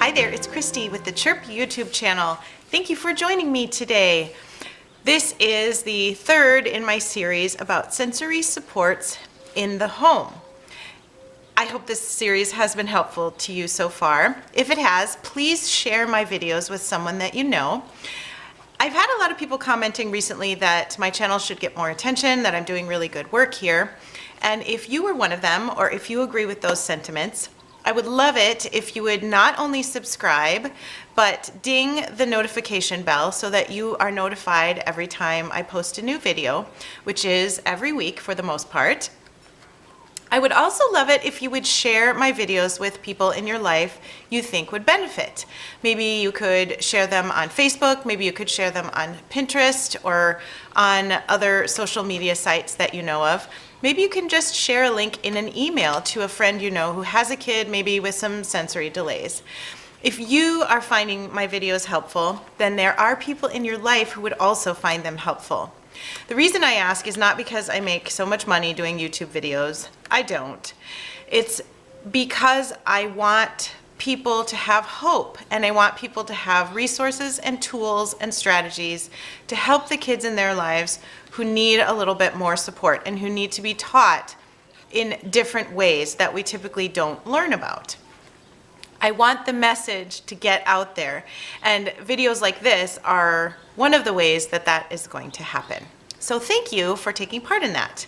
Hi there, it's Christy with the Chirp YouTube channel. Thank you for joining me today. This is the third in my series about sensory supports in the home. I hope this series has been helpful to you so far. If it has, please share my videos with someone that you know. I've had a lot of people commenting recently that my channel should get more attention, that I'm doing really good work here. And if you were one of them, or if you agree with those sentiments, I would love it if you would not only subscribe, but ding the notification bell so that you are notified every time I post a new video, which is every week for the most part. I would also love it if you would share my videos with people in your life you think would benefit. Maybe you could share them on Facebook, maybe you could share them on Pinterest or on other social media sites that you know of. Maybe you can just share a link in an email to a friend you know who has a kid maybe with some sensory delays. If you are finding my videos helpful, then there are people in your life who would also find them helpful. The reason I ask is not because I make so much money doing YouTube videos. I don't. It's because I want people to have hope, and I want people to have resources and tools and strategies to help the kids in their lives who need a little bit more support and who need to be taught in different ways that we typically don't learn about. I want the message to get out there, and videos like this are one of the ways that that is going to happen. So thank you for taking part in that.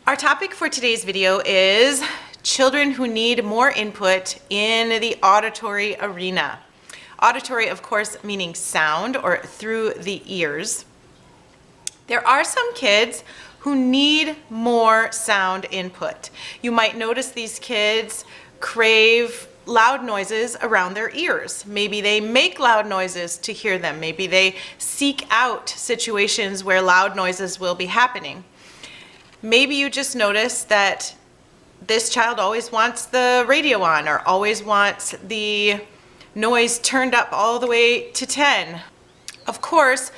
Our topic for today's video is children who need more input in the auditory arena. Auditory, of course, meaning sound or through the ears. There are some kids who need more sound input. You might notice these kids crave loud noises around their ears. Maybe they make loud noises to hear them. Maybe they seek out situations where loud noises will be happening. Maybe you just notice that this child always wants the radio on or always wants the noise turned up all the way to 10. Of course,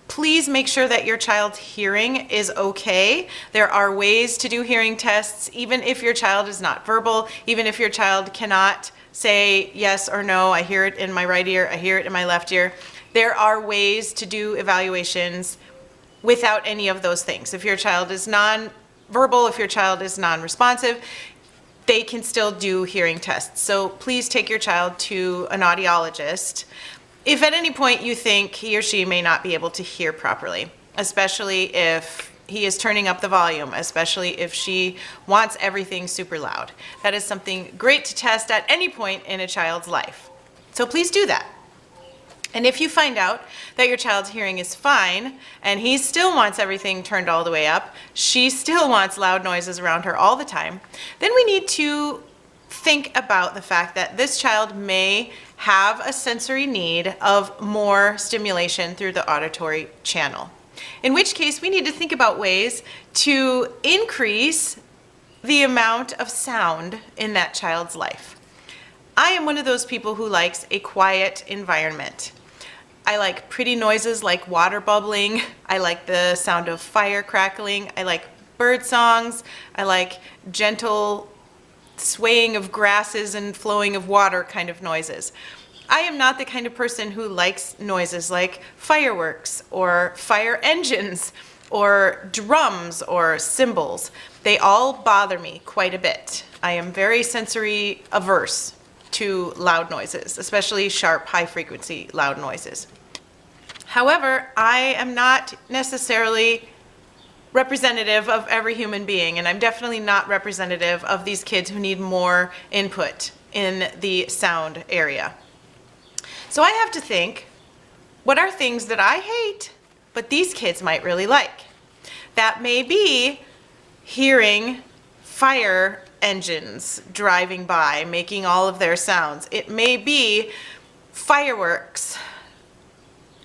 please make sure that your child's hearing is okay. There are ways to do hearing tests, even if your child is not verbal, even if your child cannot say yes or no, I hear it in my right ear, I hear it in my left ear. There are ways to do evaluations without any of those things. If your child is non-verbal, if your child is non-responsive, they can still do hearing tests. So please take your child to an audiologist if at any point you think he or she may not be able to hear properly, especially if he is turning up the volume, especially if she wants everything super loud. That is something great to test at any point in a child's life. So please do that. And if you find out that your child's hearing is fine and he still wants everything turned all the way up, she still wants loud noises around her all the time, then we need to think about the fact that this child may have a sensory need of more stimulation through the auditory channel. In which case, we need to think about ways to increase the amount of sound in that child's life. I am one of those people who likes a quiet environment. I like pretty noises like water bubbling. I like the sound of fire crackling. I like bird songs. I like gentle swaying of grasses and flowing of water kind of noises. I am not the kind of person who likes noises like fireworks or fire engines or drums or cymbals. They all bother me quite a bit. I am very sensory averse to loud noises, especially sharp, high frequency loud noises. However, I am not necessarily representative of every human being, and I'm definitely not representative of these kids who need more input in the sound area. So I have to think, what are things that I hate, but these kids might really like? That may be hearing fire engines driving by, making all of their sounds. It may be fireworks.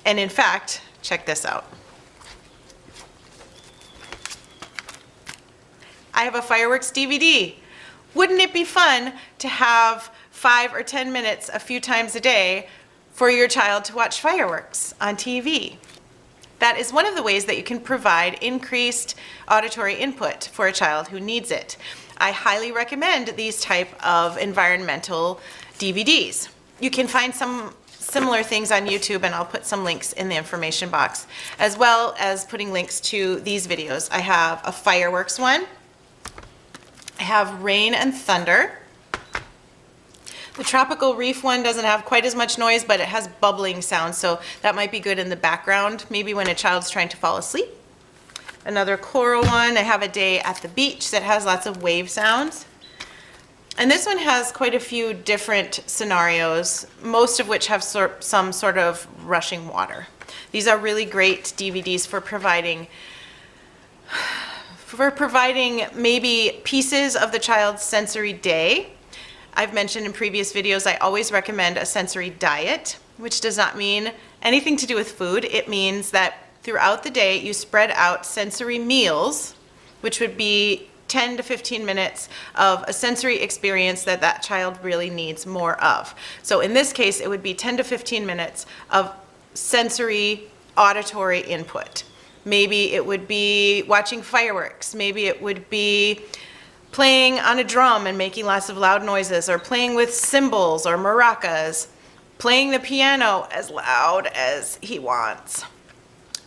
And in fact, check this out. I have a fireworks DVD. Wouldn't it be fun to have 5 or 10 minutes a few times a day for your child to watch fireworks on TV? That is one of the ways that you can provide increased auditory input for a child who needs it. I highly recommend these type of environmental DVDs. You can find some similar things on YouTube, and I'll put some links in the information box, as well as putting links to these videos. I have a fireworks one. I have rain and thunder. The tropical reef one doesn't have quite as much noise, but it has bubbling sounds, so that might be good in the background, maybe when a child's trying to fall asleep. Another choral one, I have a day at the beach that has lots of wave sounds. And this one has quite a few different scenarios, most of which have some sort of rushing water. These are really great DVDs for providing maybe pieces of the child's sensory day. I've mentioned in previous videos, I always recommend a sensory diet, which does not mean anything to do with food. It means that throughout the day, you spread out sensory meals, which would be 10 to 15 minutes of a sensory experience that that child really needs more of. So in this case, it would be 10 to 15 minutes of sensory auditory input. Maybe it would be watching fireworks. Maybe it would be playing on a drum and making lots of loud noises, or playing with cymbals or maracas, playing the piano as loud as he wants,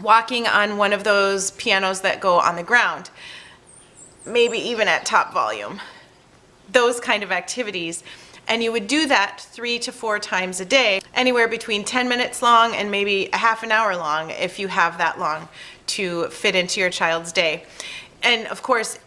walking on one of those pianos that go on the ground, maybe even at top volume, those kind of activities. And you would do that 3 to 4 times a day, anywhere between 10 minutes long and maybe a half an hour long, if you have that long to fit into your child's day. And of course,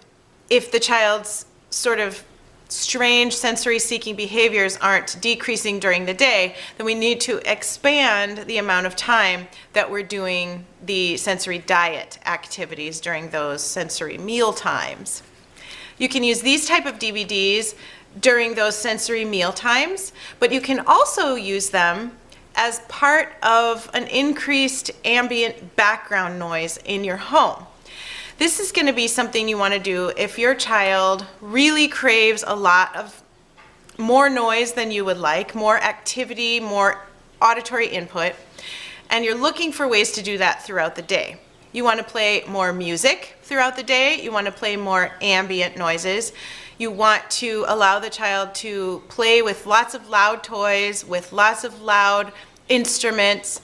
if the child's sort of strange sensory seeking behaviors aren't decreasing during the day, then we need to expand the amount of time that we're doing the sensory diet activities during those sensory meal times. You can use these type of DVDs during those sensory meal times, but you can also use them as part of an increased ambient background noise in your home. This is going to be something you want to do if your child really craves a lot of more noise than you would like, more activity, more auditory input, and you're looking for ways to do that throughout the day. You want to play more music throughout the day. You want to play more ambient noises. You want to allow the child to play with lots of loud toys, with lots of loud instruments.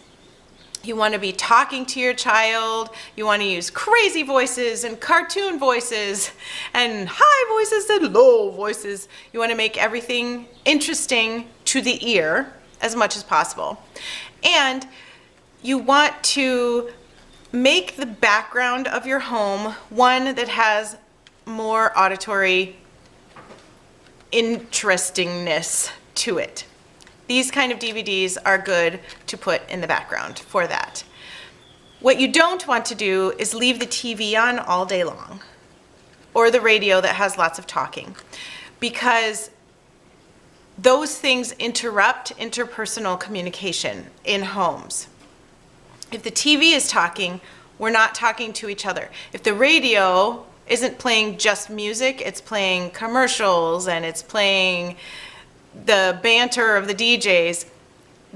You want to be talking to your child. You want to use crazy voices and cartoon voices and high voices and low voices. You want to make everything interesting to the ear as much as possible. And you want to make the background of your home one that has more auditory interestingness to it. These kind of DVDs are good to put in the background for that. What you don't want to do is leave the TV on all day long, or the radio that has lots of talking, because those things interrupt interpersonal communication in homes. If the TV is talking, we're not talking to each other. If the radio isn't playing just music, it's playing commercials and it's playing the banter of the DJs,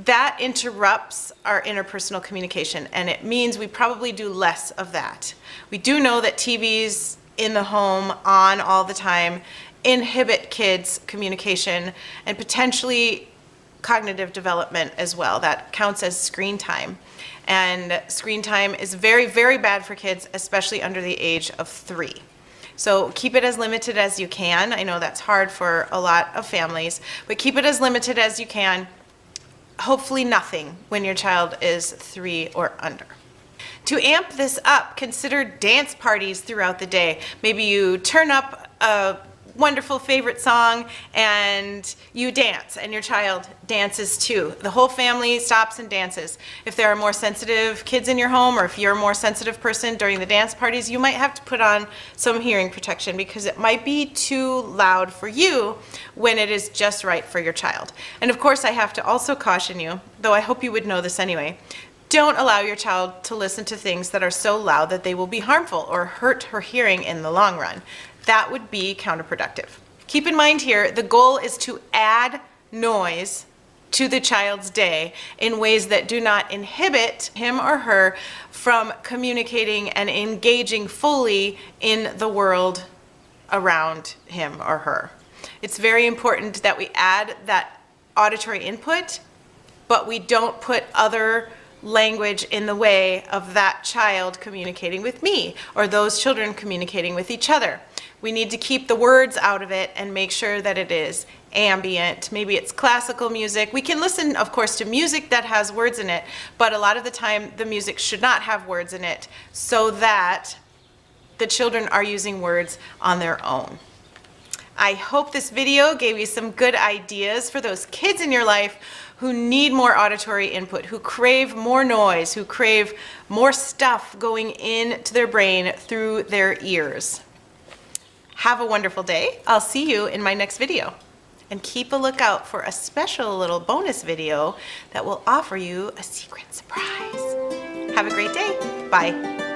that interrupts our interpersonal communication, and it means we probably do less of that. We do know that TVs in the home on all the time inhibit kids' communication and potentially cognitive development as well. That counts as screen time. And screen time is very, very bad for kids, especially under the age of 3. So keep it as limited as you can. I know that's hard for a lot of families, but keep it as limited as you can. Hopefully nothing when your child is 3 or under. To amp this up, consider dance parties throughout the day. Maybe you turn up a wonderful favorite song and you dance, and your child dances too. The whole family stops and dances. If there are more sensitive kids in your home, or if you're a more sensitive person during the dance parties, you might have to put on some hearing protection, because it might be too loud for you when it is just right for your child. And of course, I have to also caution you, though I hope you would know this anyway, don't allow your child to listen to things that are so loud that they will be harmful or hurt her hearing in the long run. That would be counterproductive. Keep in mind here, the goal is to add noise to the child's day in ways that do not inhibit him or her from communicating and engaging fully in the world around him or her. It's very important that we add that auditory input, but we don't put other language in the way of that child communicating with me or those children communicating with each other. We need to keep the words out of it and make sure that it is ambient. Maybe it's classical music. We can listen, of course, to music that has words in it, but a lot of the time the music should not have words in it so that the children are using words on their own. I hope this video gave you some good ideas for those kids in your life who need more auditory input, who crave more noise, who crave more stuff going into their brain through their ears. Have a wonderful day. I'll see you in my next video. And keep a lookout for a special little bonus video that will offer you a secret surprise. Have a great day. Bye.